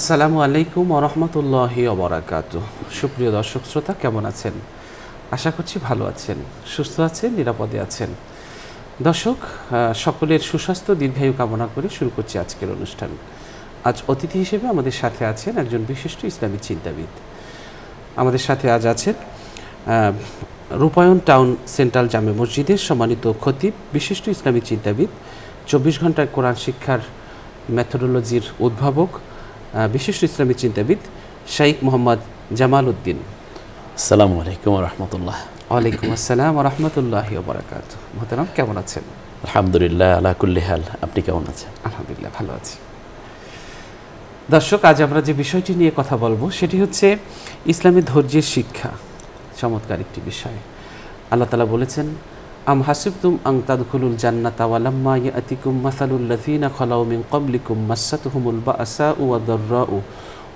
আসসালামু আলাইকুম ওয়া রাহমাতুল্লাহি ওয়া বারাকাতুহু। সুপ্রিয় দর্শক শ্রোতা, কেমন আছেন? আশা করছি ভালো আছেন, সুস্থ আছেন, নিরাপদে আছেন। দর্শক, সকলের সুস্বাস্থ্য দীর্ঘায়ু কামনা করে শুরু করছি আজকের অনুষ্ঠান। আজ অতিথি হিসেবে আমাদের সাথে আছেন একজন বিশিষ্ট ইসলামী চিন্তাবিদ। আমাদের সাথে আজ আছেন রূপায়ণ টাউন সেন্ট্রাল জামে মসজিদের সম্মানিত খতিব, বিশিষ্ট ইসলামী চিন্তাবিদ, 24 ঘন্টার কোরআন শিক্ষার মেথোডোলজির উদ্ভাবক, বিশিষ্ট ইসলামী চিন্তাবিদ শাইখ মোহাম্মদ জামাল উদ্দিন। আসসালামু আলাইকুম ওয়া রাহমাতুল্লাহ। ওয়ালাইকুম আসসালাম ওয়া রাহমাতুল্লাহি ওয়া বারাকাতুহু। মোহতারাম, কেমন আছেন? আলহামদুলিল্লাহ আলা কুল্লি হাল। আপনি কেমন আছেন? আলহামদুলিল্লাহ ভালো আছি। দর্শক, আজ আমরা যে বিষয়টি নিয়ে কথা বলবো সেটি হচ্ছে ইসলামী ধৈর্যের শিক্ষা। চমৎকার একটি বিষয়। আল্লাহ তাআলা বলেছেন, আম হাসিবতুম আন তাদখুলুল জান্নাতা ওয়া লাম্মা ইয়াতিকুম মাসালুল লাযিনা খালাউ মিন ক্বাবলিকুম মাসাতুহুমুল বাসাউ ওয়াদ দাররাউ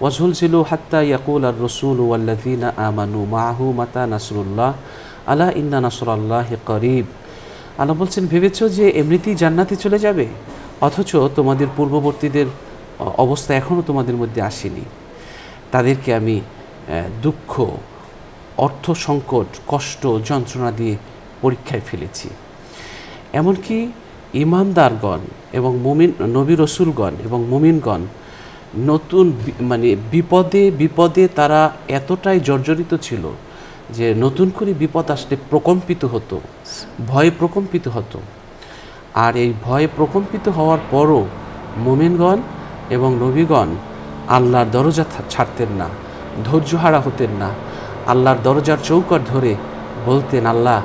ওয়া যুলজিলু হাত্তা ইয়াকুলার রাসূলু ওয়াল লাযিনা আমানু মাআহু মাতা নাসরুল্লাহ আলা ইন্না নাসরাল্লাহি করিব। আল্লাহ বলছেন, ভেবেছো যে এমনিতেই জান্নাতে চলে যাবে, অথচ তোমাদের পূর্ববর্তীদের অবস্থা এখনও তোমাদের মধ্যে আসেনি। তাদেরকে আমি দুঃখ, অর্থ সংকট, কষ্ট, যন্ত্রণা দিয়ে পরীক্ষায় ফেলেছি। এমনকি ইমানদারগণ এবং নবী রসুলগণ এবং মুমিনগণ নতুন বিপদে বিপদে তারা এতটাই জর্জরিত ছিল যে নতুন করে বিপদ আসলে প্রকম্পিত হতো, ভয়ে প্রকম্পিত হতো। আর এই ভয়ে প্রকম্পিত হওয়ার পরও মুমিনগণ এবং নবীগণ আল্লাহর দরজা ছাড়তেন না, ধৈর্যহারা হতেন না। আল্লাহর দরজার চৌকাঠ ধরে বলতেন, আল্লাহ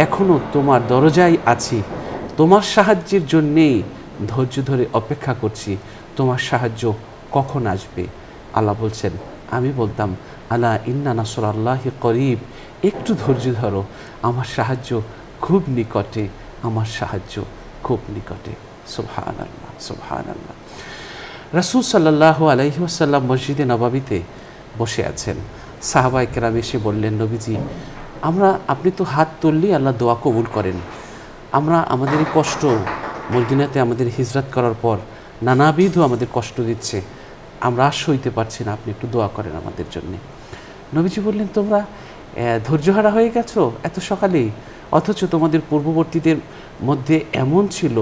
এখনও তোমার দরজায় আছি, তোমার সাহায্যের জন্যেই ধৈর্য ধরে অপেক্ষা করছি, তোমার সাহায্য কখন আসবে। আল্লাহ বলছেন, আমি বলতাম, আলা ইন্না নাসরাল্লাহি করিব, একটু ধৈর্য ধরো, আমার সাহায্য খুব নিকটে, আমার সাহায্য খুব নিকটে। সুবহানাল্লাহ, সুবহানাল্লাহ। রাসূল সাল্লাল্লাহু আলাইহি ওয়াসাল্লাম মসজিদে নববীতে বসে আছেন। সাহাবায়ে কেরাম এসে বললেন, নবীজি, আপনি তো হাত তুললেই আল্লাহ দোয়া কবুল করেন। আমরা আমাদের এই কষ্ট, মদিনাতে আমাদের হিজরত করার পর নানাবিধ আমাদের কষ্ট দিচ্ছে, আমরা আর সইতে পারছি না, আপনি একটু দোয়া করেন আমাদের জন্যে। নবীজি বললেন, তোমরা ধৈর্যহারা হয়ে গেছো এত সকালেই, অথচ তোমাদের পূর্ববর্তীদের মধ্যে এমন ছিল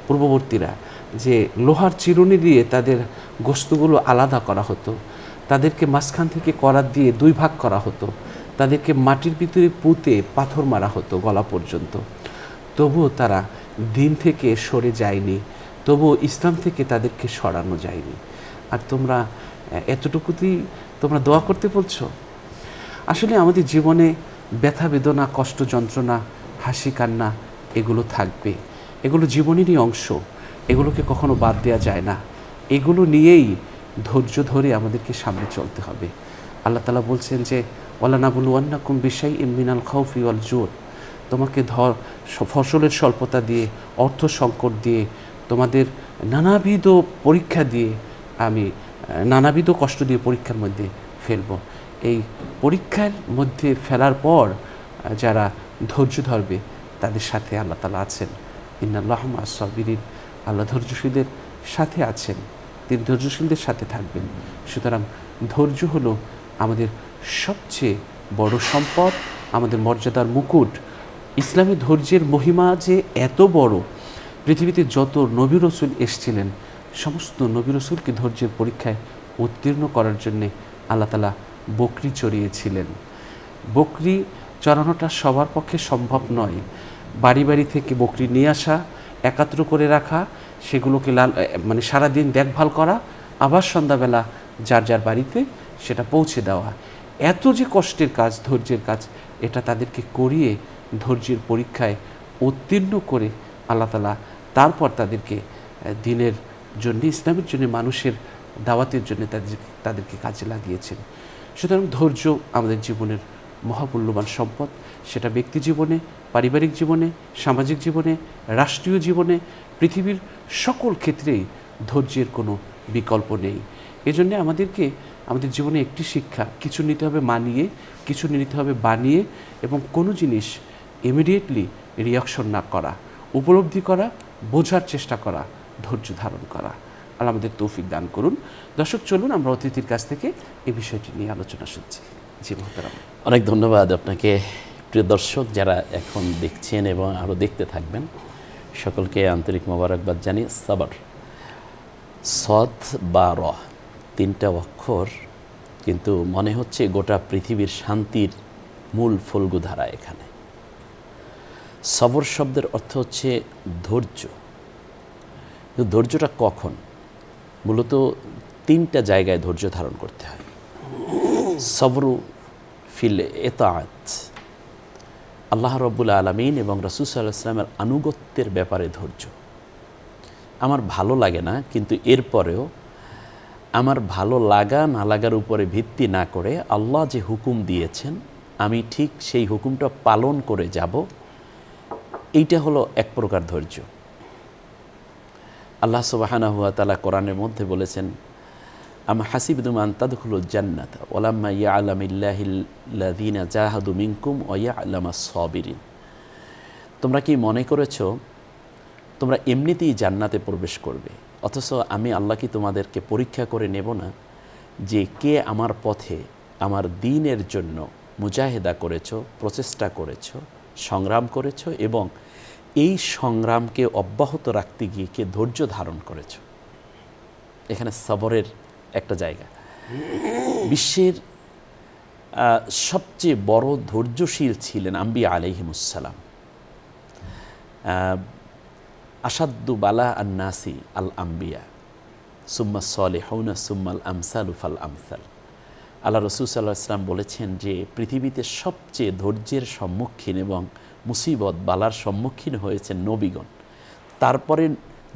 পূর্ববর্তীরা যে লোহার চিরুনি দিয়ে তাদের গোশতগুলো আলাদা করা হতো, তাদেরকে মাঝখান থেকে করাত দিয়ে 2 ভাগ করা হতো, তাদেরকে মাটির ভিতরে পুঁতে পাথর মারা হতো গলা পর্যন্ত। তবুও তারা দিন থেকে সরে যায়নি, তবুও ইসলাম থেকে তাদেরকে সরানো যায়নি। আর তোমরা এতটুকুতেই তোমরা দোয়া করতে বলছো। আসলে আমাদের জীবনে ব্যথা বেদনা, কষ্ট যন্ত্রণা, হাসি কান্না এগুলো থাকবে, এগুলো জীবনেরই অংশ, এগুলোকে কখনো বাদ দেওয়া যায় না। এগুলো নিয়েই ধৈর্য ধরে আমাদেরকে সামনে চলতে হবে। আল্লাহ তাআলা বলছেন যে, ওয়ালা নাবলুওয়ান্নাকুম বিশাইইম মিনাল খাউফি ওয়াল জুর, তোমাকে ফসলের স্বল্পতা দিয়ে, অর্থ সংকট দিয়ে, তোমাদের নানাবিধ পরীক্ষা দিয়ে, আমি নানাবিধ কষ্ট দিয়ে পরীক্ষার মধ্যে ফেলব। এই পরীক্ষার মধ্যে ফেলার পর যারা ধৈর্য ধরবে তাদের সাথে আল্লাহ তাআলা আছেন। ইন্নাল্লাহা মা'আস সাবিরিন, আল্লাহ ধৈর্যশীলদের সাথে আছেন, তিনি ধৈর্যশীলদের সাথে থাকবেন। সুতরাং ধৈর্য হলো আমাদের সবচেয়ে বড় সম্পদ, আমাদের মর্যাদার মুকুট। ইসলামী ধৈর্যের মহিমা যে এত বড়, পৃথিবীতে যত নবী রসুল এসেছিলেন সমস্ত নবী রসুলকে ধৈর্যের পরীক্ষায় উত্তীর্ণ করার জন্যে আল্লাহ তাআলা বকরি চড়িয়েছিলেন। বকরি চড়ানোটা সবার পক্ষে সম্ভব নয়। বাড়ি বাড়ি থেকে বকরি নিয়ে আসা, একাত্র করে রাখা, সেগুলোকে সারাদিন দেখভাল করা, আবার সন্ধ্যাবেলা যার যার বাড়িতে সেটা পৌঁছে দেওয়া, এত যে কষ্টের কাজ, ধৈর্যের কাজ, এটা তাদেরকে করিয়ে ধৈর্যের পরীক্ষায় উত্তীর্ণ করে আল্লাহ তাআলা তারপর তাদেরকে দিনের জন্য, ইসলামের জন্য, মানুষের দাওয়াতের জন্য তাদেরকে কাজে লাগিয়েছেন। সুতরাং ধৈর্য আমাদের জীবনের মহামূল্যবান সম্পদ। সেটা ব্যক্তি জীবনে, পারিবারিক জীবনে, সামাজিক জীবনে, রাষ্ট্রীয় জীবনে, পৃথিবীর সকল ক্ষেত্রেই ধৈর্যের কোনো বিকল্প নেই। এজন্য আমাদেরকে আমাদের জীবনে একটি শিক্ষা, কিছু নিতে হবে মানিয়ে, কিছু নিতে হবে বানিয়ে, এবং কোনো জিনিস ইমিডিয়েটলি রিয়াকশন না করা, উপলব্ধি করা, বোঝার চেষ্টা করা, ধৈর্য ধারণ করা। আল্লাহ আমাদের তৌফিক দান করুন। দর্শক, চলুন আমরা অতিথির কাছ থেকে এই বিষয়টি নিয়ে আলোচনা শুনছি। জি মোহতারাম। অনেক ধন্যবাদ আপনাকে। প্রিয় দর্শক যারা এখন দেখছেন এবং আরও দেখতে থাকবেন, সকলকে আন্তরিক মোবারকবাদ জানিয়ে সাবর, সদ বা র, তিনটা অক্ষর, কিন্তু মনে হচ্ছে গোটা পৃথিবীর শান্তির মূল ফলগুধারা এখানে। সবর শব্দের অর্থ হচ্ছে ধৈর্য। কিন্তু ধৈর্যটা কখন? মূলত তিনটা জায়গায় ধৈর্য ধারণ করতে হয়। সবরু ফিল এতাআত, আল্লাহ রব্বুল আলামিন এবং রাসূল সাল্লাল্লাহু আলাইহি ওয়াসাল্লামের আনুগত্যের ব্যাপারে ধৈর্য। আমার ভালো লাগে না, কিন্তু এরপরেও আমার ভালো লাগা না লাগার উপরে ভিত্তি না করে আল্লাহ যে হুকুম দিয়েছেন আমি ঠিক সেই হুকুমটা পালন করে যাব, এইটা হলো এক প্রকার ধৈর্য। আল্লাহ সুবহানাহু ওয়া তাআলা কোরআনের মধ্যে বলেছেন, আম হাসিবতুম আন তাদখুলুল জান্নাত ওয়ালাম্মা ইয়ালামিল্লাহিল্লাযীনা জাহাদু মিনকুম ওয়া ইয়ালামাস সাবিরিন। তোমরা কি মনে করেছো তোমরা এমনিতেই জান্নাতে প্রবেশ করবে, অথচ আমি আল্লাহ কি তোমাদেরকে পরীক্ষা করে নেব না যে কে আমার পথে আমার দ্বীনের জন্য মুজাহিদা করেছো, প্রচেষ্টা করেছো, সংগ্রাম করেছো এবং এই সংগ্রামকে অব্যাহত রাখতে গিয়ে কে ধৈর্য ধারণ করেছো। এখানে সবরের একটা জায়গা। বিশ্বের সবচেয়ে বড় ধৈর্যশীল ছিলেন আম্বিয়া আলাইহিমুসসালাম। আসাদ্দু বালা আন্নাসি আল আম্বিয়া সুম্মা সলিহুনা সুম্মাল আমসালু ফাল আমসাল। আল্লাহ রাসূল সাল্লাল্লাহু আলাইহি ওয়াসাল্লাম বলেছেন যে পৃথিবীতে সবচেয়ে ধৈর্যের সম্মুখীন এবং মুসিবত বালার সম্মুখীন হয়েছেন নবীগণ। তারপরে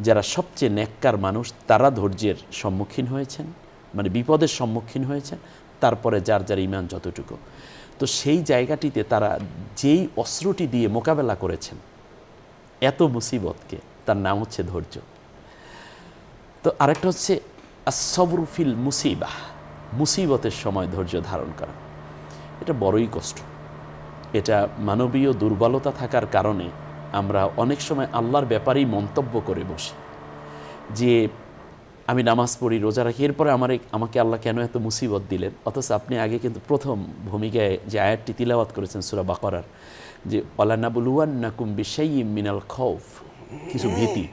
যারা সবচেয়ে নেককার মানুষ তারা ধৈর্যের সম্মুখীন হয়েছেন, মানে বিপদের সম্মুখীন হয়েছেন। তারপরে যার যার ঈমান যতটুকু, তো সেই জায়গাটিতে তারা যেই অস্ত্রটি দিয়ে মোকাবেলা করেছেন এত মুসিবতকে, তার নাম হচ্ছে ধৈর্য। তো আরেকটা হচ্ছে আসবরু ফিল মুসিবাহ, মুসিবতের সময় ধৈর্য ধারণ করা। এটা বড়ই কষ্ট। এটা মানবীয় দুর্বলতা থাকার কারণে আমরা অনেক সময় আল্লাহর ব্যাপারেই মন্তব্য করে বসি যে আমি নামাজ পড়ি, রোজা রাখি, এরপরে আমাকে আল্লাহ কেন এত মুসিবত দিলেন। অথচ আপনি আগে কিন্তু প্রথম ভূমিকায় যে আয়াতটি তিলাওয়াত করেছেন সূরা বাকারার, যে ওয়ালানাবলুওয়ান্নাকুম বিশাইয়্যিম মিনাল খাউফ, কিছু ভীতি,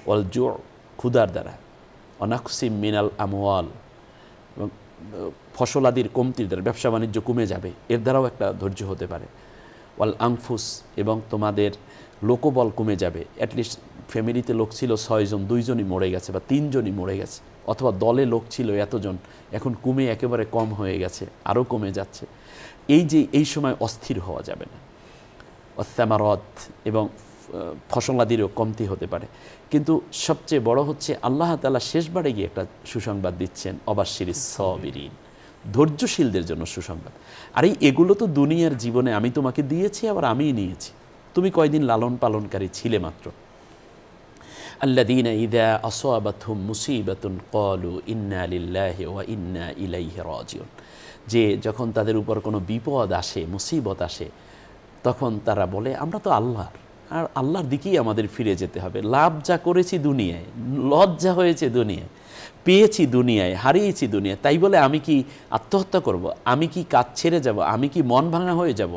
ওয়াল জু', ক্ষুধার দ্বারা, অনাকসিম মিনাল আমওয়াল, এবং ফসলাদির কমতির দ্বারা, ব্যবসা বাণিজ্য কমে যাবে, এর দ্বারাও একটা ধৈর্য হতে পারে। ওয়াল আনফুস, এবং তোমাদের লোকবল কমে যাবে। অ্যাটলিস্ট ফ্যামিলিতে লোক ছিল 6 জন, 2 জনই মরে গেছে বা 3 জনই মরে গেছে, অথবা দলে লোক ছিল এতজন, এখন কমে একেবারে কম হয়ে গেছে, আরও কমে যাচ্ছে। এই সময় অস্থির হওয়া যাবে না। অস্তামারত, এবং ফসলাদিরও কমতি হতে পারে। কিন্তু সবচেয়ে বড় হচ্ছে আল্লাহ তাআলা শেষবারে গিয়ে একটা সুসংবাদ দিচ্ছেন, অবাশশিরিস সাবিরিন, ধৈর্যশীলদের জন্য সুসংবাদ। আর এগুলো তো দুনিয়ার জীবনে আমি তোমাকে দিয়েছি, আবার আমিই নিয়েছি। তুমি কয়দিন লালন পালনকারী ছিলে মাত্র। আল্লাযীনা ইযা আসাবাতহুম মুসিবাতুন ক্বালু ইন্না লিল্লাহি ওয়া ইন্না ইলাইহি রাজিউন, যে যখন তাদের উপর কোনো বিপদ আসে, মুসিবত আসে, তখন তারা বলে আমরা তো আল্লাহর, আর আল্লাহর দিকেই আমাদের ফিরে যেতে হবে। লাভ যা করেছি দুনিয়ায়, লজ্জা হয়েছে দুনিয়ায়, পেয়েছি দুনিয়ায়, হারিয়েছি দুনিয়ায়, তাই বলে আমি কি আত্মহত্যা করব? আমি কি কাজ ছেড়ে যাব? আমি কি মন ভাঙা হয়ে যাব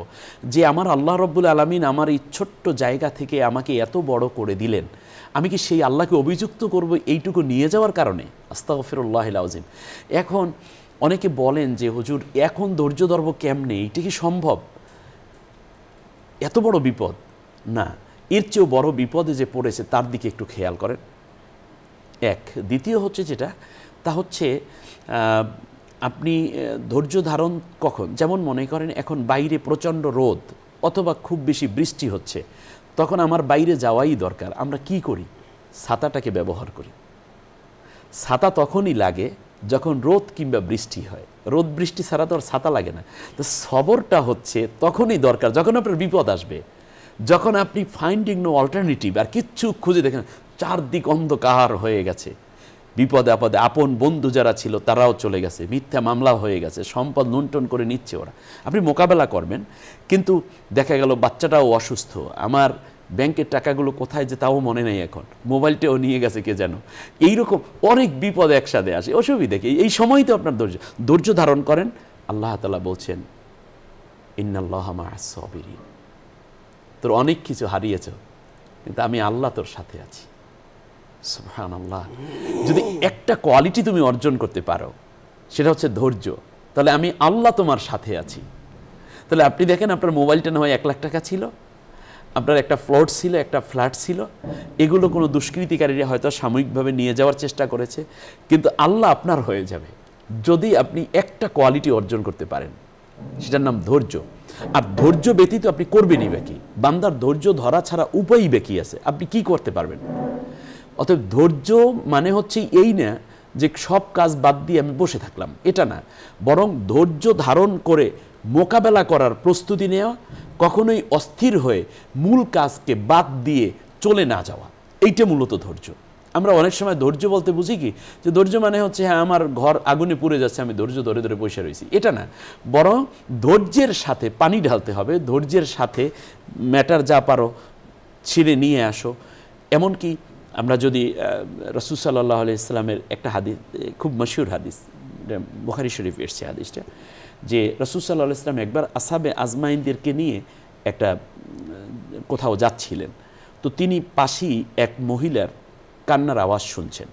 যে আমার আল্লাহ রব্বুল আলামিন আমার এই ছোট্ট জায়গা থেকে আমাকে এত বড় করে দিলেন, আমি কি সেই আল্লাহকে অভিযুক্ত করব এইটুকু নিয়ে যাওয়ার কারণে? আস্তাগফিরুল্লাহিল আযীম। এখন অনেকে বলেন যে হুজুর এখন ধৈর্য ধরব কেমনে, এইটা কি সম্ভব? এত বড় বিপদ না, এর চেয়েও বড় বিপদে যে পড়েছে তার দিকে একটু খেয়াল করেন। এক, দ্বিতীয় হচ্ছে যেটা, তা হচ্ছে আপনি ধৈর্য ধারণ কখন? যেমন মনে করেন এখন বাইরে প্রচণ্ড রোদ অথবা খুব বেশি বৃষ্টি হচ্ছে, তখন আমার বাইরে যাওয়াই দরকার। আমরা কি করি? ছাতাটাকে ব্যবহার করি। ছাতা তখনই লাগে যখন রোদ কিংবা বৃষ্টি হয়, রোদ বৃষ্টি ছাড়া তো আর ছাতা লাগে না। তো সবরটা হচ্ছে তখনই দরকার যখন আপনার বিপদ আসবে, যখন আপনি ফাইন্ডিং নো অল্টারনেটিভ, আর কিচ্ছু খুঁজে দেখেন, চারদিক অন্ধকার হয়ে গেছে, বিপদে আপদে আপন বন্ধু যারা ছিল তারাও চলে গেছে, মিথ্যা মামলা হয়ে গেছে, সম্পদ লুণ্ঠন করে নিচ্ছে ওরা। আপনি মোকাবেলা করবেন, কিন্তু দেখা গেল বাচ্চাটাও অসুস্থ, আমার ব্যাংকের টাকাগুলো কোথায় যে তাও মনে নেই, এখন মোবাইলটাও নিয়ে গেছে কে যেন। এইরকম অনেক বিপদ একসাথে আসে, অসুবিধা কি? এই সময় তো আপনার ধৈর্য ধারণ করেন। আল্লাহ তাআলা বলছেন ইন্নাল্লাহা মা'আস সাবিরিন, তোর অনেক কিছু হারিয়েছ কিন্তু আমি আল্লাহ তোর সাথে আছি। সুবহানাল্লাহ। যদি একটা কোয়ালিটি তুমি অর্জন করতে পারো সেটা হচ্ছে ধৈর্য, তাহলে আমি আল্লাহ তোমার সাথে আছি। তাহলে আপনি দেখেন, আপনার মোবাইলটা না হয় 1 লাখ টাকা ছিল, আপনার একটা প্লট ছিল, একটা ফ্ল্যাট ছিল, এগুলো কোনো দুষ্কৃতিকারীরা হয়তো সাময়িকভাবে নিয়ে যাওয়ার চেষ্টা করেছে, কিন্তু আল্লাহ আপনার হয়ে যাবে যদি আপনি একটা কোয়ালিটি অর্জন করতে পারেন, সেটার নাম ধৈর্য। আর ধৈর্য ব্যতীত আপনি করবেনই বা কি? বান্দার ধৈর্য ধরা ছাড়া উপায়ই বা কি আছে? আপনি কি করতে পারবেন? অতএব ধৈর্য মানে হচ্ছে এই না যে সব কাজ বাদ দিয়ে আমি বসে থাকলাম, এটা না, বরং ধৈর্য ধারণ করে মোকাবেলা করার প্রস্তুতি নেওয়া, কখনোই অস্থির হয়ে মূল কাজকে বাদ দিয়ে চলে না যাওয়া, এইটা মূলত ধৈর্য। আমরা অনেক সময় ধৈর্য বলতে বুঝি কি, যে ধৈর্য মানে হচ্ছে হ্যাঁ আমার ঘর আগুনে পুড়ে যাচ্ছে, আমি ধৈর্য ধরে ধরে বসে রয়েছি, এটা না, বরং ধৈর্যের সাথে পানি ঢালতে হবে, ধৈর্যের সাথে ম্যাটার যা পারো ছিঁড়ে নিয়ে আসো। এমনকি আমরা যদি রাসূল সাল্লাল্লাহু আলাইহি ইসলামের একটা হাদিস, খুব মশহুর হাদিস, বুখারী শরীফ এসেছে হাদিসটা, যে রাসূল সাল্লাল্লাহু আলাইহি ইসলাম একবার আসহাবে আজমাইনদেরকে নিয়ে একটা কোথাও যাচ্ছিলেন, তো তিনি পাশেই এক মহিলার কান্নার আওয়াজ শুনছেন।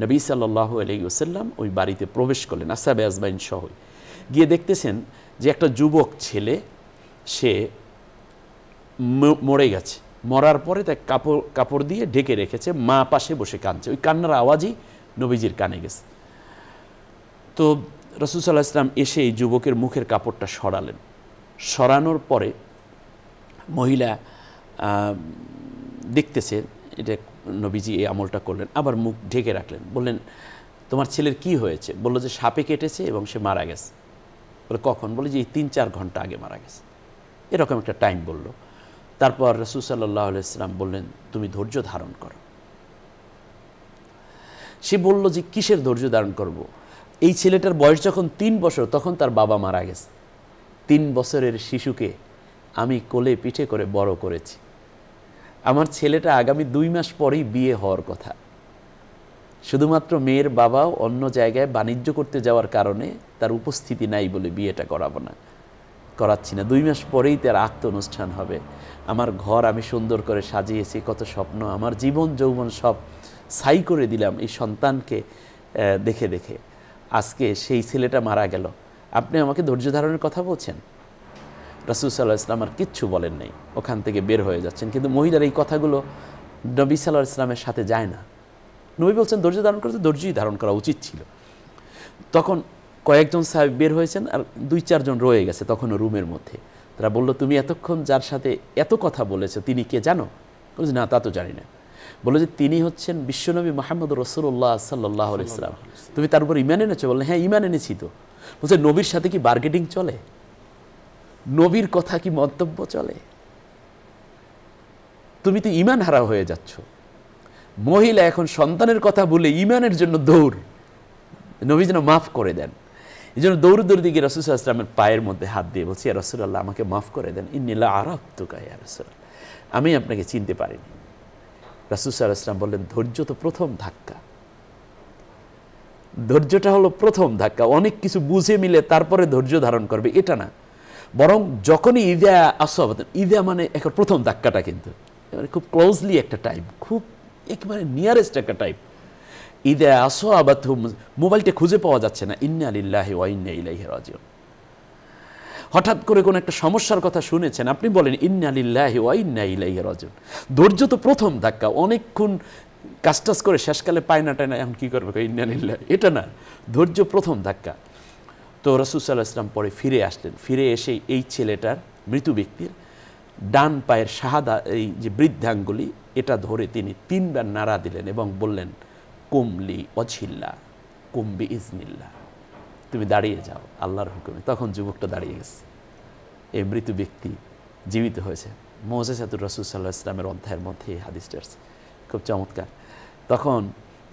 নবী সাল্লাল্লাহু আলাইহি ওয়াসাল্লাম ওই বাড়িতে প্রবেশ করলেন আসহাবে আজমাইন সহ, গিয়ে দেখতেছেন যে একটা যুবক ছেলে সে মরে গেছে, মরার পরে তার কাপড় দিয়ে ঢেকে রেখেছে, মা পাশে বসে কাঁদছে, ওই কান্নার আওয়াজই নবীজির কানে গেছে। তো রাসূল সাল্লাল্লাহু আলাইহি ওয়াসাল্লাম এসে এই যুবকের মুখের কাপড়টা সরালেন, সরানোর পরে মহিলা দেখতেছে এটা নবীজি এই আমলটা করলেন, আবার মুখ ঢেকে রাখলেন, বললেন তোমার ছেলের কি হয়েছে? বললো যে সাপে কেটেছে এবং সে মারা গেছে। বলে কখন? বলে যে এই 3-4 ঘন্টা আগে মারা গেছে, এরকম একটা টাইম বলল। তারপর রাসূল সাল্লাল্লাহু আলাইহি ওয়াসাল্লাম বললেন তুমি ধৈর্য ধারণ করো। সে বলল যে কিসের ধৈর্য ধারণ করব? এই ছেলেটার বয়স যখন 3 বছর তখন তার বাবা মারা গেছে, 3 বছরের শিশুকে আমি কোলে পিঠে করে বড় করেছি, আমার ছেলেটা আগামী 2 মাস পরেই বিয়ে হওয়ার কথা, শুধুমাত্র মেয়ের বাবাও অন্য জায়গায় বাণিজ্য করতে যাওয়ার কারণে তার উপস্থিতি নাই বলে বিয়েটা করাচ্ছি না, 2 মাস পরেই তার আক্ত অনুষ্ঠান হবে, আমার ঘর আমি সুন্দর করে সাজিয়েছি, কত স্বপ্ন, আমার জীবন যৌবন সব ছাই করে দিলাম এই সন্তানকে দেখে দেখে, আজকে সেই ছেলেটা মারা গেল, আপনি আমাকে ধৈর্য ধারণের কথা বলছেন? রাসূল সাল্লাল্লাহু আলাইহি ওয়াসাল্লাম আর কিচ্ছু বলেন নাই, ওখান থেকে বের হয়ে যাচ্ছেন। কিন্তু মহিলার এই কথাগুলো নবী সাল্লাল্লাহু আলাইহি ওয়াসাল্লামের সাথে যায় না। নবী বলছেন ধৈর্য ধারণ করতে, ধৈর্যই ধারণ করা উচিত ছিল। তখন কয়েকজন সাহাবী বের হয়েছেন আর 2-4 জন রয়ে গেছে তখনও রুমের মধ্যে। তারা বলল তুমি এতক্ষণ যার সাথে এত কথা বলেছো তিনি কে জানো? বলছে না তা তো জানি না। বললো যে তিনি হচ্ছেন বিশ্বনবী মুহাম্মদ রাসূলুল্লাহ সাল্লাল্লাহু আলাইহি ওয়াসাল্লাম। তুমি তার উপর ঈমান এনেছো? বললেন হ্যাঁ ঈমান এনেছি। তো বলছে নবীর সাথে কি বার্গেনিং চলে? নবীর কথা কি মন্তব্য চলে? তুমি তো ঈমান হারা হয়ে যাচ্ছ। মহিলা এখন সন্তানের কথা বলে ঈমানের জন্য দৌড়, নবী যেন মাফ করে দেন, এই জন্য দৌড় দিকে রাসূল সাল্লাল্লাহু আলাইহি ওয়াসাল্লামের পায়ের মধ্যে হাত দিয়ে বলছি ইয়া রাসূলুল্লাহ আমাকে মাফ করে দেন, ইন্নী লা আরাফতুকা ইয়া রাসূলুল্লাহ, আমি আপনাকে চিনতে পারিনি। রাসূল সাল্লাল্লাহু আলাইহি ওয়াসাল্লাম বললেন ধৈর্য তো প্রথম ধাক্কা, ধৈর্যটা হলো প্রথম ধাক্কা, অনেক কিছু বুঝে মিলে তারপরে ধৈর্য ধারণ করবে এটা না, বরং যখনই ঈদা আসওয়াবাত, ঈদা মানে একটা প্রথম ধাক্কাটা কিন্তু খুব ক্লোজলি একটা টাইম, খুব একেবারে নিয়ারেস্ট একটা টাইম। ঈদা আসওয়াবাতহুম, মোবাইলটা খুঁজে পাওয়া যাচ্ছে না, ইন্না লিল্লাহি ওয়া ইন্না ইলাইহি রাজিউন। হঠাৎ করে কোন একটা সমস্যার কথা শুনেছেন, আপনি বলেন ইন্না লিল্লাহি ওয়া ইন্না ইলাইহি রাজিউন। ধৈর্য তো প্রথম ধাক্কা, অনেকক্ষণ কাজটাজ করে শেষকালে পায় না টায় না, এখন কি করবে ইন্না লিল্লাহি, এটা না, ধৈর্য প্রথম ধাক্কা। তো রাসূল সাল্লাল্লাহু আলাইহি ওয়াসাল্লাম পরে ফিরে আসলেন, ফিরে এসে এই ছেলেটার মৃত ব্যক্তির ডান পায়ের শাহাদা, এই যে বৃদ্ধাঙ্গুলি, এটা ধরে তিনি 3 বার নাড়া দিলেন এবং বললেন কুমলি ওয়াজহিল্লাহ কুম বিইজনিল্লাহ, তুমি দাঁড়িয়ে যাও আল্লাহর হুকুমে। তখন যুবকটা দাঁড়িয়ে গেছে, এই মৃত ব্যক্তি জীবিত হয়েছে। মুজিজাতুর রাসূল সাল্লাল্লাহু আলাইহি ওয়াসাল্লামের অধ্যায়ের মধ্যে এই হাদিসটা আছে, খুব চমৎকার। তখন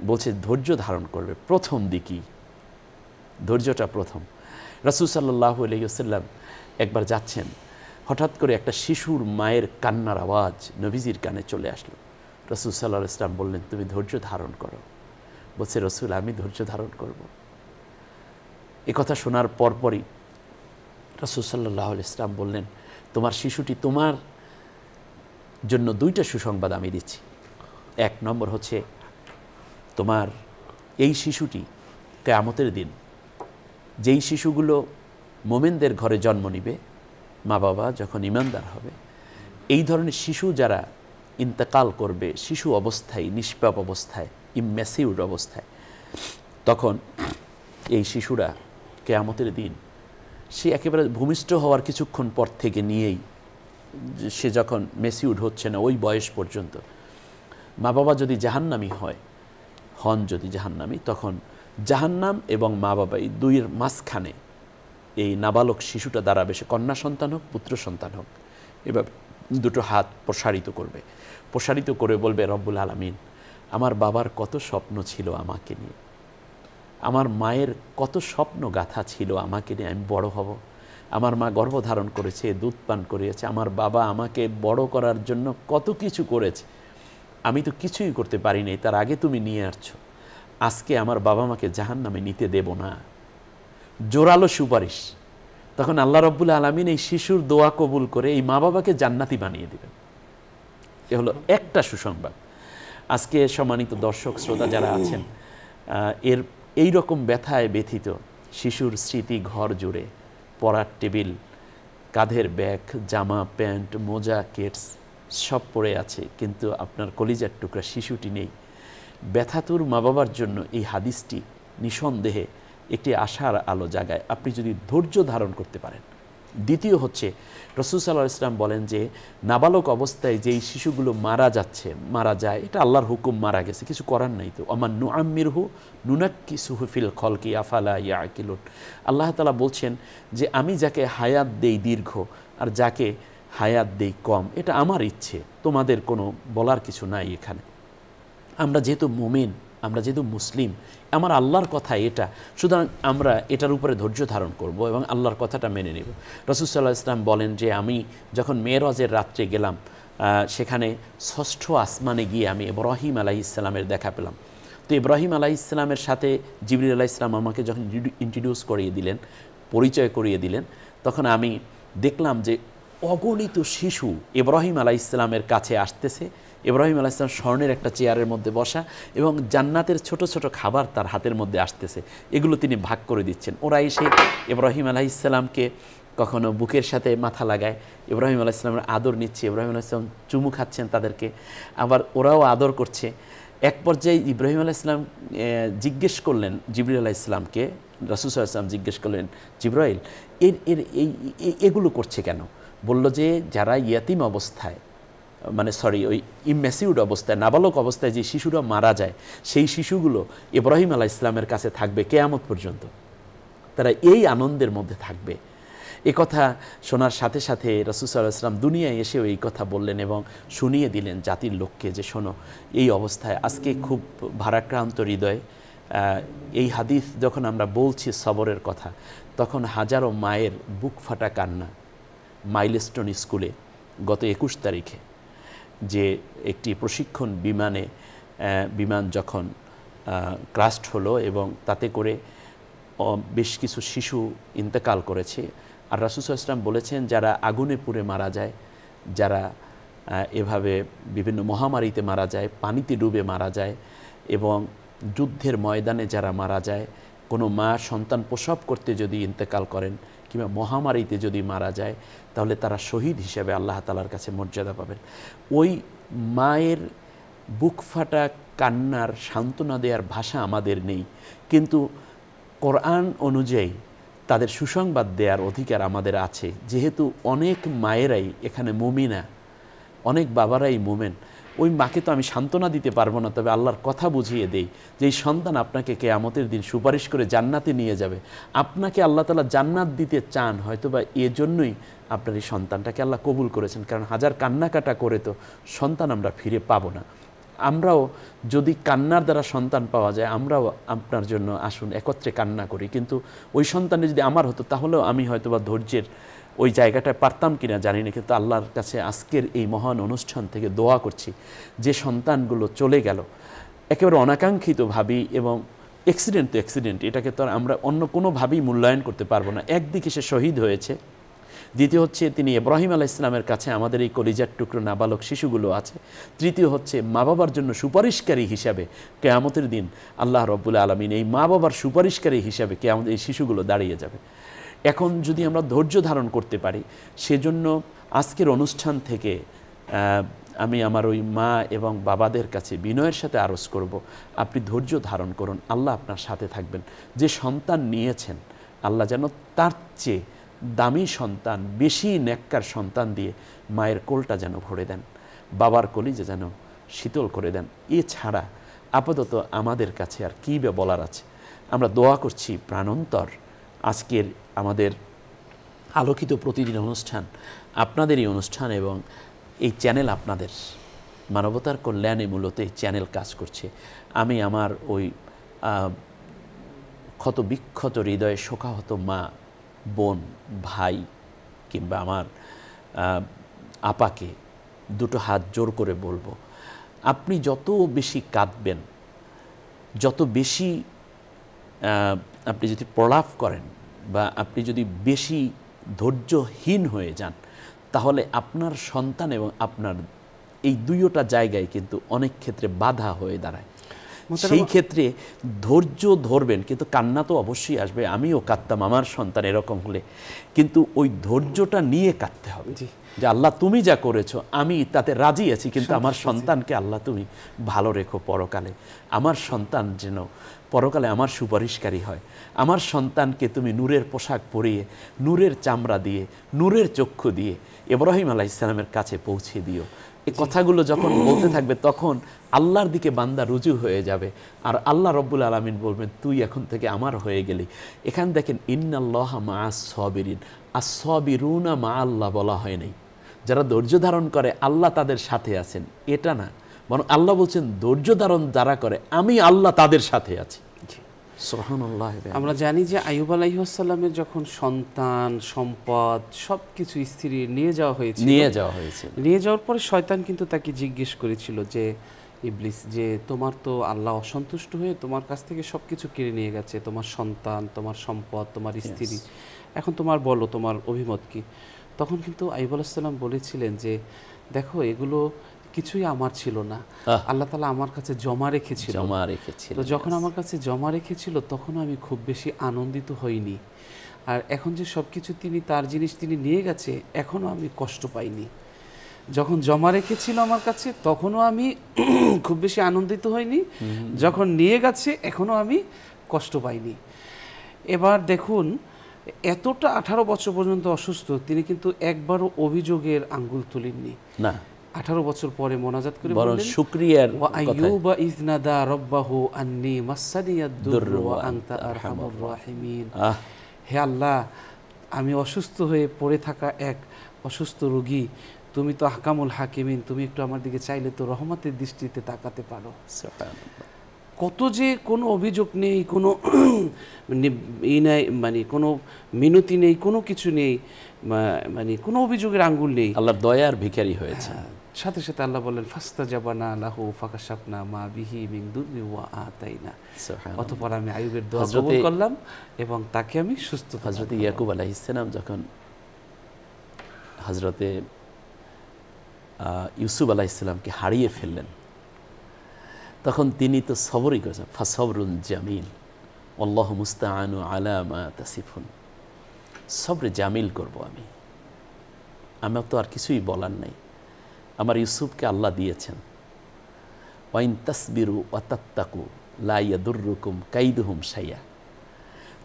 বলছে ধৈর্য ধারণ করবে, প্রথম দিকই ধৈর্যটা প্রথম। রাসূল সাল্লাল্লাহু আলাইহি ওয়াসাল্লাম একবার যাচ্ছেন, হঠাৎ করে একটা শিশুর মায়ের কান্নার আওয়াজ নবীজির কানে চলে আসলো। রাসূল সাল্লাল্লাহু আলাইহি ওয়াসাল্লাম বললেন, তুমি ধৈর্য ধারণ করো। বলছে, রসুল আমি ধৈর্য ধারণ করব। এ কথা শোনার পরপরই রাসূল সাল্লাল্লাহু আলাইহি ওয়াসাল্লাম বললেন, তোমার শিশুটি, তোমার জন্য দুইটা সুসংবাদ আমি দিচ্ছি। এক নম্বর হচ্ছে, তোমার এই শিশুটি কিয়ামতের দিন, যেই শিশুগুলো মোমেনদের ঘরে জন্ম নিবে, মা বাবা যখন ঈমানদার হবে, এই ধরনের শিশু যারা ইন্তেকাল করবে শিশু অবস্থায়, নিষ্পাপ অবস্থায়, ইম্যাসিউড অবস্থায়, তখন এই শিশুরা কিয়ামতের দিন সে একেবারে ভূমিষ্ঠ হওয়ার কিছুক্ষণ পর থেকে নিয়েই সে যখন ম্যাসিউড হচ্ছে না ওই বয়স পর্যন্ত, মা বাবা যদি জাহান্নামী হন যদি জাহান্নামী, তখন জাহান্নাম এবং মা বাবা এই দুইয়ের মাঝখানে এই নাবালক শিশুটা দাঁড়াবে। সে কন্যা সন্তান হোক, পুত্র সন্তান হোক, এবার দুটো হাত প্রসারিত করবে, প্রসারিত করে বলবে, রব্বুল আলামিন, আমার বাবার কত স্বপ্ন ছিল আমাকে নিয়ে, আমার মায়ের কত স্বপ্ন গাথা ছিল আমাকে নিয়ে, আমি বড় হব, আমার মা গর্ভধারণ করেছে, দুধ পান করিয়েছে, আমার বাবা আমাকে বড় করার জন্য কত কিছু করেছে, আমি তো কিছুই করতে পারিনি, তার আগে তুমি নিয়ে আসছো, আজকে আমার বাবা মাকে জাহান্নামে নিতে দেব না। জোরালো সুপারিশ। তখন আল্লাহ রব্বুল আলামিন এই শিশুর দোয়া কবুল করে এই মা বাবাকে জান্নাতি বানিয়ে দেবেন। এ হলো একটা সুসংবাদ। আজকে সম্মানিত দর্শক শ্রোতা যারা আছেন, এই রকম ব্যথায় ব্যথিত শিশুর স্মৃতি ঘর জুড়ে, পড়ার টেবিল, কাঁধের ব্যাগ, জামা প্যান্ট, মোজা, কেটস সব পড়ে আছে, কিন্তু আপনার কলিজার টুকরা শিশুটি নেই। ব্যথাতুর মা বাবার জন্য এই হাদিসটি নিঃসন্দেহে একটি আশার আলো জাগায়, আপনি যদি ধৈর্য ধারণ করতে পারেন। দ্বিতীয় হচ্ছে, রাসূল সাল্লাল্লাহু আলাইহি ওয়াসাল্লাম বলেন যে নাবালক অবস্থায় যেই শিশুগুলো মারা যায়, এটা আল্লাহর হুকুম, মারা গেছে, কিছু করার নাই। তো আমার নুআম্মিরহু নুনাক্কিসুহু ফিল খলকি আফালা ইয়াকিলুন। আল্লাহ তাআলা বলছেন যে আমি যাকে হায়াত দেই দীর্ঘ আর যাকে হায়াত দেই কম, এটা আমার ইচ্ছে, তোমাদের কোনো বলার কিছু নাই এখানে। আমরা যেহেতু মুমিন, আমরা যেহেতু মুসলিম, আমার আল্লাহর কথা এটা, সুতরাং আমরা এটার উপরে ধৈর্য ধারণ করব এবং আল্লাহর কথাটা মেনে নেব। রাসূল সাল্লাল্লাহু আলাইহি ওয়াসাল্লাম বলেন যে আমি যখন মেরাজের রাত্রে গেলাম, সেখানে ষষ্ঠ আসমানে গিয়ে আমি ইব্রাহিম আলাইহিস সালামের দেখা পেলাম। তো ইব্রাহিম আলাইহিস সালামের সাথে জিবরিল আলাইহিস সালাম আমাকে যখন ইন্ট্রোডিউস করিয়ে দিলেন, পরিচয় করিয়ে দিলেন, তখন আমি দেখলাম যে অগণিত শিশু ইব্রাহিম আলাইহিস সালামের কাছে আসতেছে। ইব্রাহিম আলাইহিস সালাম স্বর্ণের একটা চেয়ারের মধ্যে বসা এবং জান্নাতের ছোট ছোট খাবার তার হাতের মধ্যে আসতেছে, এগুলো তিনি ভাগ করে দিচ্ছেন। ওরা এসে ইব্রাহিম আলাইহিস সালামকে কখনো বুকের সাথে মাথা লাগায়, ইব্রাহিম আলাইহিস সালামের আদর নিচ্ছে, ইব্রাহিম আলাইহিস সালাম চুমু খাচ্ছেন তাদেরকে, আবার ওরাও আদর করছে। এক পর্যায়ে ইব্রাহিম আলাইহিস সালাম জিজ্ঞেস করলেন জিবরিল আলাইহিস সালামকে, রাসূল সাল্লাল্লাহু আলাইহি ওয়াসাল্লাম জিজ্ঞেস করলেন, জিবরাইল এগুলো করছে কেন? বলল যে যারা ইয়াতিম অবস্থায়, ওই ইম্যাসিউড অবস্থায়, নাবালক অবস্থায় যে শিশুরা মারা যায়, সেই শিশুগুলো ইব্রাহিম আলাইহিস সালামের কাছে থাকবে কিয়ামত পর্যন্ত, তারা এই আনন্দের মধ্যে থাকবে। এ কথা শোনার সাথে সাথে রাসূল সাল্লাল্লাহু আলাইহি ওয়াসাল্লাম দুনিয়ায় এসেও এই কথা বললেন এবং শুনিয়ে দিলেন জাতির লোককে যে শোনো, এই অবস্থায় আজকে খুব ভারাক্রান্ত হৃদয় এই হাদিস যখন আমরা বলছি সবরের কথা, তখন হাজারো মায়ের বুক ফাটা কান্না। মাইলস্টোন স্কুলে গত 21 তারিখে যে একটি প্রশিক্ষণ বিমান যখন ক্রাস্ট হলো এবং তাতে করে বেশ কিছু শিশু ইন্তেকাল করেছে। আর রাসূল সাল্লাল্লাহু আলাইহি ওয়াসাল্লাম বলেছেন, যারা আগুনে পুড়ে মারা যায়, যারা এভাবে বিভিন্ন মহামারীতে মারা যায়, পানিতে ডুবে মারা যায় এবং যুদ্ধের ময়দানে যারা মারা যায়, কোনো মা সন্তান প্রসব করতে যদি ইন্তেকাল করেন কিংবা মহামারীতে যদি মারা যায়, তাহলে তারা শহীদ হিসেবে আল্লাহ তাআলার কাছে মর্যাদা পাবেন। ওই মায়ের বুক ফাটা কান্নার সান্ত্বনা দেওয়ার ভাষা আমাদের নেই, কিন্তু কোরআন অনুযায়ী তাদের সুসংবাদ দেওয়ার অধিকার আমাদের আছে। যেহেতু অনেক মায়েরাই এখানে মুমিনা, অনেক বাবারাই মুমেন, ওই মাকে তো আমি সান্ত্বনা দিতে পারবো না, তবে আল্লাহর কথা বুঝিয়ে দেই যে এই সন্তান আপনাকে কিয়ামতের দিন সুপারিশ করে জান্নাতে নিয়ে যাবে। আপনাকে আল্লাহ তাআলা জান্নাত দিতে চান, হয়তোবা এজন্যই আপনার এই সন্তানটাকে আল্লাহ কবুল করেছেন, কারণ হাজার কান্নাকাটা করে তো সন্তান আমরা ফিরে পাবো না। আমরাও যদি কান্নার দ্বারা সন্তান পাওয়া যায়, আমরাও আপনার জন্য আসুন একত্রে কান্না করি, কিন্তু ওই সন্তানে যদি আমার হতো তাহলেও আমি হয়তোবা ধৈর্যের ওই জায়গাটায় পারতাম কিনা জানি না, কিন্তু আল্লাহর কাছে আজকের এই মহান অনুষ্ঠান থেকে দোয়া করছি যে সন্তানগুলো চলে গেল একেবারে অনাকাঙ্ক্ষিত ভাবি, এবং অ্যাক্সিডেন্ট তো অ্যাক্সিডেন্ট, এটাকে তো আমরা অন্য কোনোভাবেই মূল্যায়ন করতে পারবো না। একদিকে সে শহীদ হয়েছে, দ্বিতীয় হচ্ছে তিনি ইব্রাহিম আলাইহিস সালামের কাছে আমাদের এই কলিজার টুকরো নাবালক শিশুগুলো আছে, তৃতীয় হচ্ছে মা বাবার জন্য সুপারিশকারী হিসাবে কিয়ামতের দিন আল্লাহ রাব্বুল আলামিন এই মা বাবার সুপারিশকারী হিসাবে কিয়ামতের এই শিশুগুলো দাঁড়িয়ে যাবে। এখন যদি আমরা ধৈর্য ধারণ করতে পারি, সেজন্য আজকের অনুষ্ঠান থেকে আমি আমার ওই মা এবং বাবাদের কাছে বিনয়ের সাথে আরজ করব, আপনি ধৈর্য ধারণ করুন, আল্লাহ আপনার সাথে থাকবেন। যে সন্তান নিয়েছেন আল্লাহ যেন তার চেয়ে দামি সন্তান, বেশি নেককার সন্তান দিয়ে মায়ের কোলটা যেন ভরে দেন, বাবার কলিজা যেন শীতল করে দেন। এছাড়া আপাতত আমাদের কাছে আর কী বা বলার আছে। আমরা দোয়া করছি প্রাণন্তর আজকের আমাদের আলোকিত প্রতিদিন অনুষ্ঠান, আপনাদের এই অনুষ্ঠান এবং এই চ্যানেল আপনাদের মানবতার কল্যাণে মূলত এই চ্যানেল কাজ করছে। আমি আমার ওই ক্ষত বিক্ষত হৃদয়ে শোকাহত মা, বোন, ভাই কিংবা আমার আপাকে দুটো হাত জোর করে বলবো, আপনি যত বেশি কাঁদবেন, যত বেশি আপনি যদি প্রলাপ করেন বা আপনি যদি বেশি ধৈর্যহীন হয়ে যান, তাহলে আপনার সন্তান এবং আপনার এই দুইটা জায়গায় কিন্তু অনেক ক্ষেত্রে বাধা হয়ে দাঁড়ায়। সেই ক্ষেত্রে ধৈর্য ধরবেন, কিন্তু কান্না তো অবশ্যই আসবে। আমিও কাঁদতাম আমার সন্তান এরকম হলে, কিন্তু ওই ধৈর্যটা নিয়ে কাঁদতে হবে যে আল্লাহ তুমি যা করেছো আমি তাতে রাজি আছি, কিন্তু আমার সন্তানকে আল্লাহ তুমি ভালো রেখো পরকালে, আমার সন্তান যেন পরকালে আমার সুপারিশকারী হয়, আমার সন্তানকে তুমি নূরের পোশাক পরিয়ে, নূরের চামড়া দিয়ে, নূরের চক্ষু দিয়ে ইব্রাহিম আলাইহিস সালামের কাছে পৌঁছে দিও। এই কথাগুলো যখন বলতে থাকবে তখন আল্লাহর দিকে বান্দা রুজু হয়ে যাবে, আর আল্লাহ রব্বুল আলামিন বলবেন তুই এখন থেকে আমার হয়ে গেলি। এখানে দেখেন ইন্নাল্লাহা মা'আস সাবিরিন, আস-সাবিরুনা মা আল্লাহ বলা হয় নাই। যারা ধৈর্য ধারণ করে আল্লাহ তাদের সাথে আছেন, এটা না, বরং আল্লাহ বলছেন ধৈর্য ধারণ যারা করে আমি আল্লাহ তাদের সাথে আছি। সুবহানাল্লাহ। আমরা জানি যে আইয়ুব আলাইহিস সালামের যখন সন্তান, সম্পদ সবকিছু স্ত্রী নিয়ে যাওয়া হয়েছিল, নিয়ে যাওয়ার পরে শয়তান কিন্তু তাকে জিজ্ঞেস করেছিল যে ইবলিস, যে তোমার তো আল্লাহ অসন্তুষ্ট হয়ে তোমার কাছ থেকে সবকিছু কেড়ে নিয়ে গেছে, তোমার সন্তান, তোমার সম্পদ, তোমার স্ত্রী, এখন তোমার বলো তোমার অভিমত কি? তখন কিন্তু আইয়ুব আলাইহিস সালাম বলেছিলেন যে দেখো এগুলো কিছুই আমার ছিল না, আল্লাহ তাআলা আমার কাছে জমা রেখেছিল। তো যখন আমার কাছে জমা রেখেছিল তখন আমি খুব বেশি আনন্দিত হইনি, আর এখন যে সবকিছু তিনি তার জিনিস তিনি নিয়ে গেছে এখনো আমি কষ্ট পাইনি। যখন জমা রেখেছিল আমার কাছে তখনও আমি খুব বেশি আনন্দিত হইনি, যখন নিয়ে গেছে এখনো আমি কষ্ট পাইনি। এবার দেখুন এতটা 18 বছর পর্যন্ত অসুস্থ, তিনি কিন্তু একবারও অভিযোগের আঙ্গুল তুলেননি না। 18 বছর পরে মোনাজাত করে বললেন শুকরিয়ার কথা, আইয়ুবা ইজনাদা রাব্বাহু আন্নী মাসানিয়াদ দুররু ওয়া আনতা আরহামুর রাহিমিন। হে আল্লাহ, আমি অসুস্থ হয়ে পড়ে থাকা এক অসুস্থ রোগী, তুমি তো আহকামুল হাকিমিন, তুমি একটু আমার দিকে চাইলে তো রহমতের দৃষ্টিতে তাকাতে পারো। কত যে কোনো অভিযোগ নেই, কোনো মানে কোনো মিনতি নেই, কোনো কিছু নেই, মানে কোনো অভিযোগের আঙ্গুল নেই, আল্লাহর দয়ার ভিখারি হয়েছে। সাথে সাথে আল্লাহ বললেন ফাস্তাজাবানা লাহু ফাকাশাফনা মা বিহি মিন দুররি ওয়া আতাইনা। অতঃপর আমি আইয়ুবের দোয়া কবুল করলাম এবং তাকে আমি সুস্থ। হযরত ইয়াকুব আলাইহিস সালাম যখন হযরতে ইউসুফ আলাইহিস সালামকে হারিয়ে ফেললেন, তখন তিনি তো সবরই করেছেন, ফাসবরুন জামিল আল্লাহু মুস্তাআনু আলা মা তাসিফুন। সবরে জামিল করব আমি, আমার তো আর কিছুই বলার নাই। আমার ইউসুফকে আল্লাহ দিয়েছেন, ওয়াইন তাসবিরু ওয়া তাত্তাকু লা ইয়াদুররুকুম কাইদুহুম শাইয়া।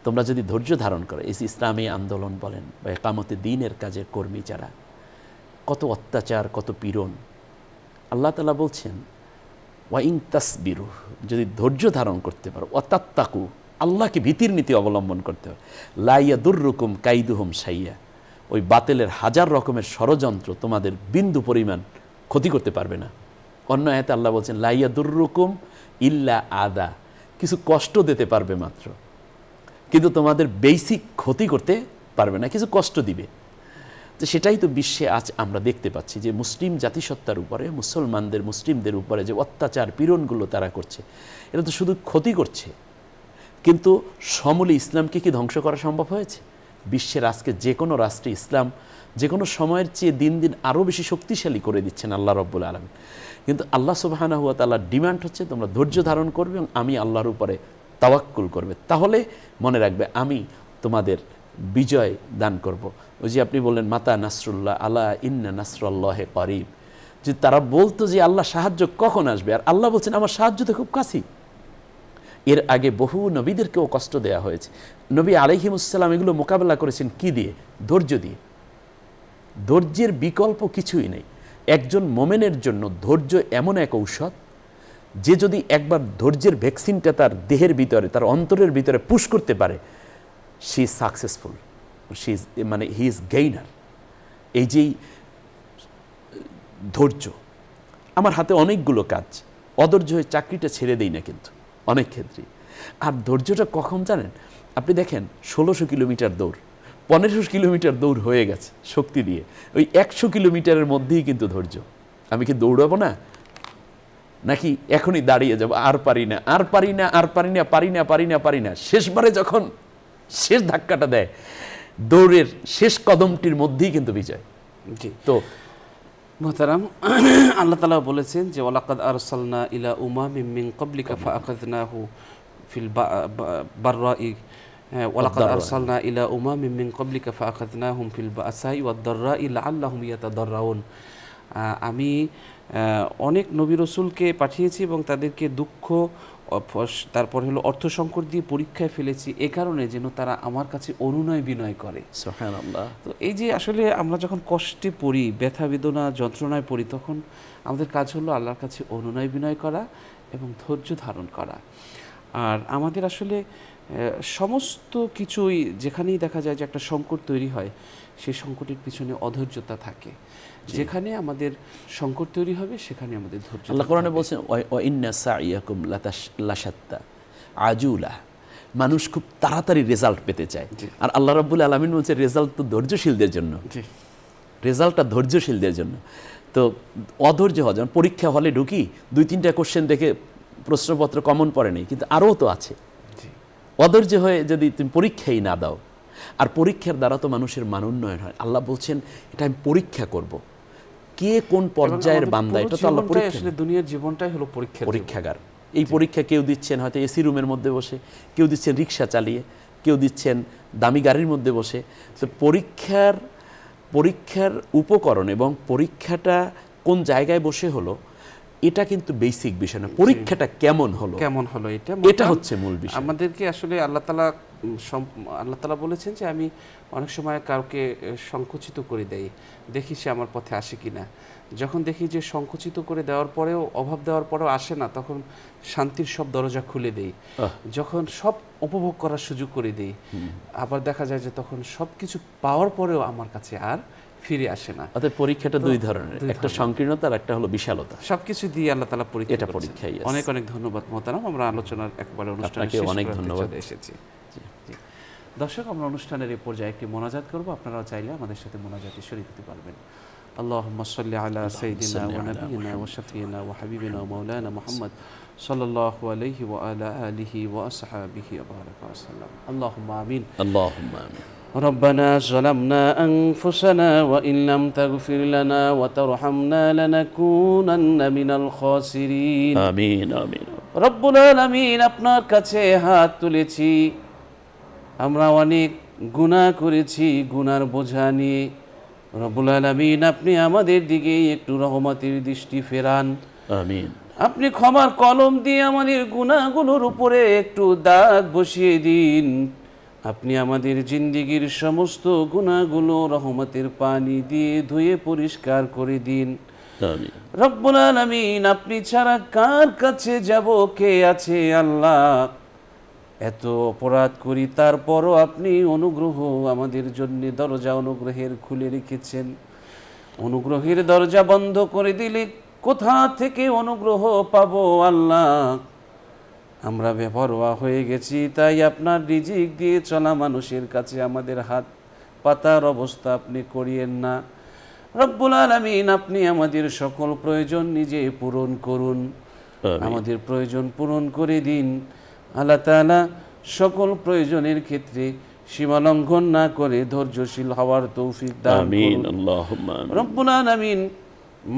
তোমরা যদি ধৈর্য ধারণ করো, এই ইসলামী আন্দোলন বলেন বা ইকামতে দ্বীনের কাজের কর্মী যারা, কত অত্যাচার, কত পীড়ন, আল্লাহ তাআলা বলছেন ওয়াইন তাসবিরু, যদি ধৈর্য ধারণ করতে পারো, ওয়া তাত্তাকু, আল্লাহকে ভীতির নীতি অবলম্বন করতে হবে, লা ইয়াদুররুকুম কাইদুহুম শাইয়া, ওই বাতিলের হাজার রকমের ষড়যন্ত্র তোমাদের বিন্দু পরিমাণ ক্ষতি করতে পারবে না। অন্য আয়াতে আল্লাহ বলছেন লা ইয়াদুররুকুম ইল্লা আদা, কিছু কষ্ট দিতে পারবে মাত্র, কিন্তু তোমাদের বেসিক ক্ষতি করতে পারবে না, কিছু কষ্ট দিবে। তো সেটাই তো বিশ্বে আজ আমরা দেখতে পাচ্ছি যে মুসলিম জাতিসত্তার উপরে মুসলিমদের উপরে যে অত্যাচার পীড়নগুলো তারা করছে, এটা তো শুধু ক্ষতি করছে, কিন্তু সমূলে ইসলামকে কি ধ্বংস করা সম্ভব হয়েছে? বিশ্বের আজকে যে কোনো রাষ্ট্রে ইসলাম যে কোনো সময়ের চেয়ে দিন দিন আরও বেশি শক্তিশালী করে দিচ্ছেন আল্লাহ রাব্বুল আলামিন। কিন্তু আল্লাহ সুবহানাহু ওয়া তাআলার ডিমান্ড হচ্ছে তোমরা ধৈর্য ধারণ করবে এবং আমি আল্লাহর উপরে তাওয়াক্কুল করবে, তাহলে মনে রাখবে আমি তোমাদের বিজয় দান করব। ওই যে আপনি বললেন মাতা নাসরুল্লাহ, আলা ইন্না নাসরুল্লাহি করিব, যে তারা বলতো যে আল্লাহ সাহায্য কখন আসবে, আর আল্লাহ বলছেন আমার সাহায্য তো খুব কাছেই। এর আগে বহু নবীদেরকেও কষ্ট দেওয়া হয়েছে, নবী আলাইহিমুসসালাম এগুলো মোকাবেলা করেছেন কি দিয়ে? ধৈর্য দিয়ে। ধৈর্যের বিকল্প কিছুই নেই। একজন মোমেনের জন্য ধৈর্য এমন এক ঔষধ যে যদি একবার ধৈর্যের ভ্যাকসিনটা তার দেহের ভিতরে, তার অন্তরের ভিতরে পুশ করতে পারে, she is successful, he is gainer. এই যেই ধৈর্য, আমার হাতে অনেকগুলো কাজ, অধৈর্য হয়ে চাকরিটা ছেড়ে দেই না কিন্তু অনেক ক্ষেত্রে। আর ধৈর্যটা কখন জানেন? আপনি দেখেন 1600 কিলোমিটার দৌড়, 1500 কিলোমিটার দৌড় হয়ে গেছে শক্তি দিয়ে, ওই 100 কিলোমিটারের মধ্যেই কিন্তু ধৈর্য। আমি কি দৌড়াবো না, নাকি এখনই দাঁড়িয়ে যাব, আর পারি না, আর পারি না, আর পারি না, পারি না, পারি না, পারি না, শেষবারে যখন শেষ ধাক্কাটা দেয়, দৌড়ের শেষ কদমটির মধ্যেই কিন্তু বিজয়। জি, তো মুহতারাম, আল্লাহ তাআলা বলেছেন যে ওয়ালাকাদ আরসালনা ইলা উমামিন মিন ক্বাবলিকা ফাআখাযনাহু ফিল বাররাই, ওয়ালাকাদ আরসালনা ইলা উমামিন মিন ক্বাবলিকা ফাআখাযনাহুম ফিল বাসাই ওয়াদ দাররাই লাআল্লাহুম ইয়াতাদাররাউন। আমি অনেক নবী রাসূলকে পাঠিয়েছি এবং তাদেরকে দুঃখ, তারপর হলো অর্থ সংকট দিয়ে পরীক্ষায় ফেলেছি, এ কারণে যেন তারা আমার কাছে অনুনয় বিনয় করে। সুবহানাল্লাহ। তো এই যে আসলে আমরা যখন কষ্টে পড়ি, ব্যথা বেদনা যন্ত্রণায় পড়ি, তখন আমাদের কাজ হলো আল্লাহর কাছে অনুনয় বিনয় করা এবং ধৈর্য ধারণ করা। আর আমাদের আসলে সমস্ত কিছুই যেখানেই দেখা যায় যে একটা সংকট তৈরি হয়, সেই সংকটের পিছনে অধৈর্যতা থাকে। যেখানে আমাদের সংকট তৈরি হবে সেখানে আমাদের ধৈর্য। আল্লাহ কোরআনে বলছেন ওয়া ইন্না সাইয়াকুম লাশাত্তা আজুলা, মানুষ খুব তাড়াতাড়ি রেজাল্ট পেতে চায়, আর আল্লাহ রাব্বুল আলামিন বলছে রেজাল্ট তো ধৈর্যশীলদের জন্য, রেজাল্টটা ধৈর্যশীলদের জন্য। তো অধৈর্য হওয়া, যেমন পরীক্ষা হলে ঢুকি 2-3টা কোশ্চেন দেখে প্রশ্নপত্র কমন পড়ে নেই, কিন্তু আরও তো আছে। অধৈর্য হয়ে যদি তুমি পরীক্ষাই না দাও, আর পরীক্ষার দ্বারা তো মানুষের মান উন্নয়ন হয়। আল্লাহ বলছেন এটা আমি পরীক্ষা করব, কে কোন পর্যায়ের বান্দা, এটা তো আল্লাহ পরীক্ষা। আসলে দুনিয়ার জীবনটাই হলো পরীক্ষাগার। এই পরীক্ষা কেউ দিচ্ছেন হয়তো এসি রুমের মধ্যে বসে, কেউ দিচ্ছেন রিক্সা চালিয়ে, কেউ দিচ্ছেন দামি গাড়ির মধ্যে বসে। তো পরীক্ষার উপকরণ এবং পরীক্ষাটা কোন জায়গায় বসে হলো, এটা কিন্তু বেসিক বিষয় না, পরীক্ষাটা কেমন হলো এটা হচ্ছে মূল বিষয়। আমাদেরকে আসলে আল্লাহ তাআলা বলেছেন যে আমি অনেক সময় কাউকে সংকুচিত করে দেই, দেখি সে আমার পথে আসে কিনা। যখন দেখি যে সংকুচিত করে দেওয়ার পরেও, অভাব দেওয়ার পরেও আসে না, তখন শান্তির সব দরজা খুলে দেই। যখন সব উপভোগ করার সুযোগ করে দেই, আবার দেখা যায় যে তখন সব কিছু পাওয়ার পরেও আমার কাছে আর ফিরে আসে না। অর্থাৎ পরীক্ষাটা দুই ধরনের, একটা সংকীর্ণতা আর একটা হলো বিশালতা। সবকিছু দিয়ে আল্লাহ তাআলা পরীক্ষা, এটা পরীক্ষাই। অনেক অনেক ধন্যবাদ মোহতারাম। আমরা আলোচনার একবারে অনুষ্ঠানে অনেক ধন্যবাদ এসেছি। দর্শক, আমরা অনুষ্ঠানের এই পর্যায়ে একটি মোনাজাত করব, আপনারাও চাইলে আমাদের সাথে মোনাজাতে শরীক হতে পারবেন। আল্লাহুম্মা সাল্লি আলা সাইয়্যিদিনা ওয়া নাবিয়িনা ওয়া শাফিয়িনা ওয়া হাবিবিনা ওয়া মাওলানা মুহাম্মদ সাল্লাল্লাহু আলাইহি ওয়া আলা আলিহি ওয়া আসহাবিহি ওয়া বারাকা ওয়া সাল্লাম। আল্লাহুম্মা আমিন। আল্লাহুম্মা আমিন। ربنا ظلمنا أنفسنا وإن لم تغفر لنا وترحمنا لنكونن من الخاسرين آمين آمين رب العالمين, আপনার কাছে হাত তুলেছি, আমরা অনেক গুনাহ করেছি, গুনার বোঝা নিয়ে। রব্বুল আলামিন, আপনি আমাদের দিকে একটু রহমতের দৃষ্টি ফেরান। আমিন। আপনি ক্ষমার কলম দিয়ে আমাদের গুনাহগুলোর উপরে একটু দাগ বসিয়ে দিন। আপনি আমাদের জিন্দেগীর সমস্ত গুনাহগুলো রহমতের পানি দিয়ে ধুয়ে পরিষ্কার করে দিন। আমিন। রব্বুল আলামিন, আপনি ছাড়া কার কাছে যাব, কে আছে আল্লাহ? এত অপরাধ করি, তারপরও আপনি অনুগ্রহ আমাদের জন্য দরজা অনুগ্রহের খুলে রেখেছেন। অনুগ্রহের দরজা বন্ধ করে দিলে কোথা থেকে অনুগ্রহ পাবো আল্লাহ? আমরা বেপরোয়া হয়ে গেছি, তাই আপনার রিজিক দিয়ে চলা মানুষের কাছে আমাদের হাত পাতার অবস্থা আপনি করিয়েন না। রব্বুল আলামিন আপনি আমাদের সকল প্রয়োজন নিজে পূরণ করুন, আমাদের প্রয়োজন পূরণ করে দিন। আল্লাহ তাআলা সকল প্রয়োজনের ক্ষেত্রে সীমা লঙ্ঘন না করে ধৈর্যশীল হওয়ার তৌফিক দান করুন। রব্বুল আলামিন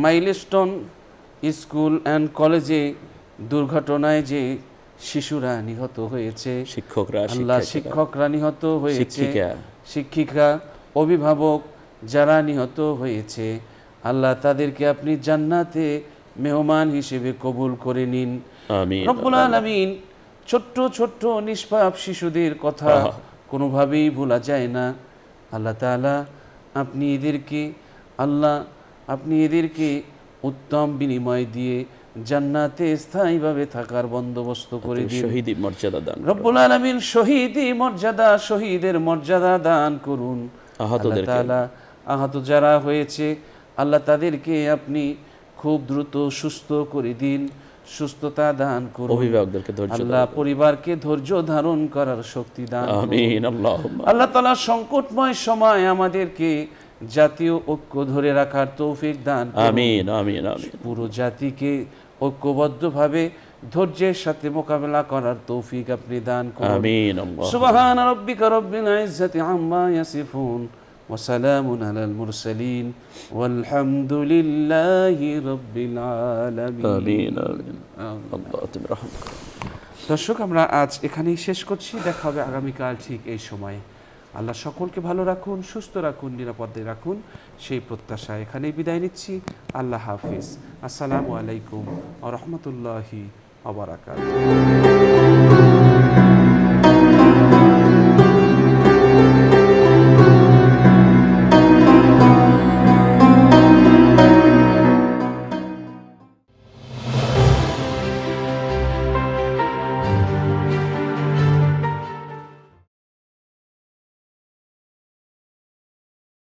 মাইলস্টোন স্কুল অ্যান্ড কলেজে দুর্ঘটনায় যে শিশুরা নিহত হয়েছে, শিক্ষকরা নিহত হয়েছে, শিক্ষিকা, অভিভাবক যারা নিহত হয়েছে, আল্লাহ তাদেরকে আপনি জান্নাতে মেহমান হিসেবে কবুল করে নিন। রব্বুল আলামিন ছোট্ট ছোট্ট নিষ্পাপ শিশুদের কথা কোনোভাবেই ভোলা যায় না। আল্লাহ তাআলা আপনি এদেরকে উত্তম বিনিময় দিয়ে জান্নাতে স্থায়ীভাবে থাকার বন্দোবস্ত করে দিন। শহীদি মর্যাদা দান রব্বুল আলামিন শহীদের মর্যাদা দান করুন। আল্লাহ তাআলা আহত যারা হয়েছে আল্লাহ তাদেরকে আপনি খুব দ্রুত সুস্থ করে দিন, সুস্থতা দান করুন। অভিভাবকদেরকে ধৈর্য, আল্লাহ পরিবারকে ধৈর্য ধারণ করার শক্তি দান করুন। আল্লাহ তাআলা সংকটময় সময় আমাদেরকে জাতীয় ঐক্য ধরে রাখার তৌফিক দান করুন। আমিন আমিন আমিন। পুরো জাতিকে ঐক্যবদ্ধভাবে ধৈর্যের সাথে মোকাবেলা করার তৌফিক আপনি দান করুন। আমিন। সুবহান রাব্বিকা রাব্বিল ইজ্জাতি আম্মা ইয়াসিফুন ওয়া সালামুন আলাল মুরসালিন ওয়ালহামদুলিল্লাহি রাব্বিল আলামিন। আমিন আমিন। আল্লাহ তুমি রহম করো। দর্শক, আমরা আজ এখানেই শেষ করছি। দেখা হবে আগামীকাল ঠিক এই সময়ে। আল্লাহ সকলকে ভালো রাখুন, সুস্থ রাখুন, নিরাপদে রাখুন, সেই প্রত্যাশা এখানেই বিদায় নিচ্ছি। আল্লাহ হাফিজ। আসসালামু আলাইকুম ওয়া রাহমাতুল্লাহি ওয়া বারাকাতুহু।